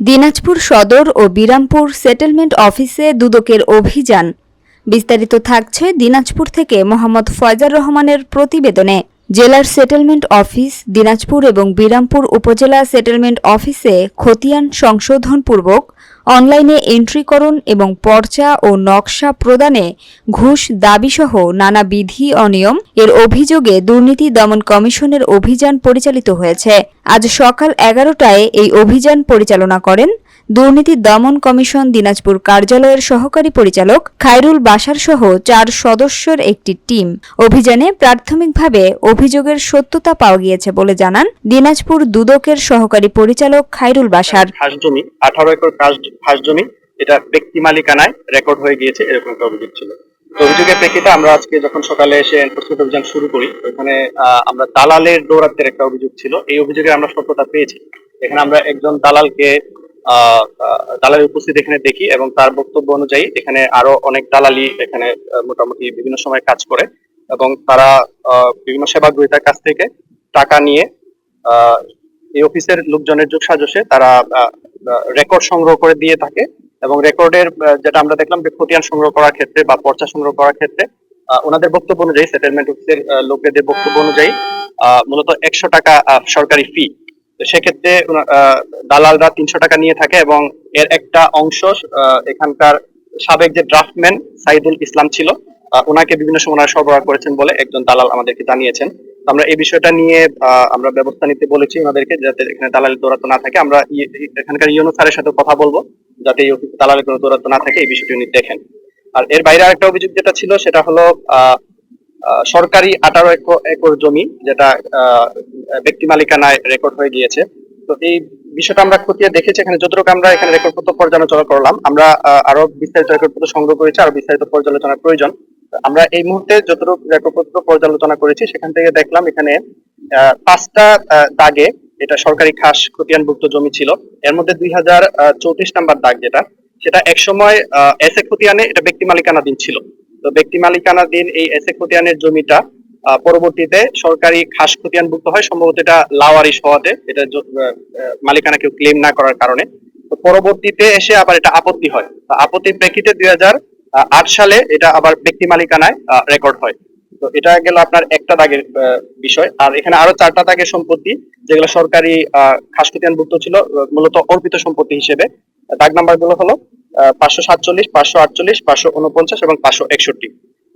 দিনাজপুর সদর ও বিরামপুর সেটেলমেন্ট অফিসে দুদকের অভিযান। বিস্তারিত থাকছে দিনাজপুর থেকে মোহাম্মদ ফয়জার রহমানের প্রতিবেদনে। জেলার সেটেলমেন্ট অফিস দিনাজপুর এবং বিরামপুর উপজেলা সেটেলমেন্ট অফিসে খতিয়ান সংশোধনপূর্বক অনলাইনে এন্ট্রিকরণ এবং পর্চা ও নকশা প্রদানে ঘুষ দাবিসহ নানা বিধি অনিয়ম এর অভিযোগে দুর্নীতি দমন কমিশনের অভিযান পরিচালিত হয়েছে। আজ সকাল 11টায় এই অভিযান পরিচালনা করেন দুর্নীতি দমন কমিশন দিনাজপুর কার্যালয়ের সহকারী পরিচালক খায়রুল বাশার সহ 4 সদস্যের একটি টিম। অভিযানে প্রাথমিকভাবে অভিযোগের সত্যতা পাওয়া গিয়েছে বলে জানান দিনাজপুর দুদকের সহকারী পরিচালক খায়রুল বাশার। 18 একর খাস জমি এটা ব্যক্তি মালিকানায় রেকর্ড হয়ে গিয়েছে, এরকম একটা অভিযোগ ছিল। তো অভিযোগের প্রেক্ষিতে আমরা আজকে যখন সকালে এসে এনফোর্সমেন্ট অভিযান শুরু করি, ওখানে আমরা দালালের দৌরাত্মের একটা অভিযোগ ছিল। এই অভিযোগে আমরা সত্যতা পেয়েছি। এখানে আমরা একজন দালালের উপস্থিতি এখানে দেখি এবং তার বক্তব্য অনুযায়ী এখানে আরো অনেক দালালি এখানে মোটামুটি বিভিন্ন সময় কাজ করে এবং তারা বিভিন্ন সেবা গ্রহীতার কাছ থেকে টাকা নিয়ে এই অফিসের লোকজনের যোগসাজশে তারা রেকর্ড সংগ্রহ করে দিয়ে থাকে এবং রেকর্ডের যেটা আমরা দেখলাম যে খতিয়ান সংগ্রহ করার ক্ষেত্রে বা পর্চা সংগ্রহ করার ক্ষেত্রে ওনাদের বক্তব্য অনুযায়ী, সেটেলমেন্ট অফিসের লোকেদের বক্তব্য অনুযায়ী মূলত 100 টাকা সরকারি ফি। সেক্ষেত্রে দালালরা 300 টাকা নিয়ে থাকে এবং এর একটা অংশ এখানকার সাবেক যে ড্রাফটম্যান সাইদুল ইসলাম ছিল, ওনাকে বিভিন্ন সময় সরবরাহ করেছেন বলে একজন দালাল আমাদেরকে জানিয়েছেন। আমরা এই বিষয়টা নিয়ে আমরা ব্যবস্থা নিতে বলেছি ওনাদেরকে, যাতে এখানে দালালের দৌরাত্ম্য না থাকে। আমরা এখানকার ইউনো স্যারের সাথে কথা বলবো যাতে এই অফিসে দালালের কোনো দৌরাত্ম্য না থাকে, এই বিষয়টি উনি দেখেন। আর এর বাইরে আরেকটা অভিযোগ যেটা ছিল সেটা হলো সরকারি 18 একর জমি যেটা ব্যক্তি মালিকানায় রেকর্ড হয়ে গিয়েছে। তো এই বিষয়টা আমরা খতিয়ে দেখেছি। এখানে যতটুকু আমরা এখানে রেকর্ডপত্র পর্যালোচনা করলাম, আমরা আরো বিস্তারিত রেকর্ডপত্র সংগ্রহ করেছি, আরো বিস্তারিত পর্যালোচনার প্রয়োজন। আমরা এই মুহূর্তে যতটুকু রেকর্ডপত্র পর্যালোচনা করেছি সেখান থেকে দেখলাম এখানে 5টা দাগে এটা সরকারি খাস খতিয়ানভুক্ত জমি ছিল। এর মধ্যে 2034 নাম্বার দাগ যেটা, সেটা একসময় এসএ খতিয়ানে এটা ব্যক্তি মালিকানাধীন ছিল। তো ব্যক্তি মালিকানাধীন এই এসএ খতিয়ানের জমিটা পরবর্তীতে সরকারি খাস খতিয়ানভুক্ত হয়, সম্ভবত এটা লাওয়ারিশ হওয়াতে, এটা মালিকানা কেউ ক্লেম না করার কারণে। তো পরবর্তীতে এসে আবার এটা আপত্তি হয়। আপত্তির প্রেক্ষিতে 2008 সালে এটা আবার ব্যক্তি মালিকানায় রেকর্ড হয়। তো এটা গেল আপনার একটা দাগের বিষয়। আর এখানে আরো 4টা দাগের সম্পত্তি যেগুলো সরকারি খাস খতিয়ানভুক্ত ছিল, মূলত অর্পিত সম্পত্তি হিসেবে। দাগ নাম্বার গুলো হলো 547, 548, 549 এবং 561।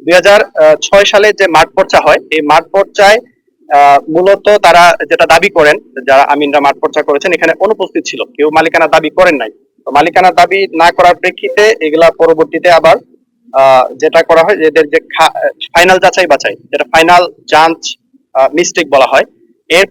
2006 সালে যে মাঠ পর্চা হয়, এই মাঠ পর্চায় মূলত তারা যেটা দাবি করেন, যারা আমিনরা মাঠ পর্চা করেছেন, এখানে অনুপস্থিত ছিল, কেউ মালিকানা দাবি করেন নাই। তো মালিকানা দাবি না করার প্রেক্ষিতে এগুলা পরবর্তীতে আবার যেটা করা হয়, এদের যে ফাইনাল যাচাই বাছাই, যেটা ফাইনাল জাঞ্চ মিস্টেক বলা হয়, এর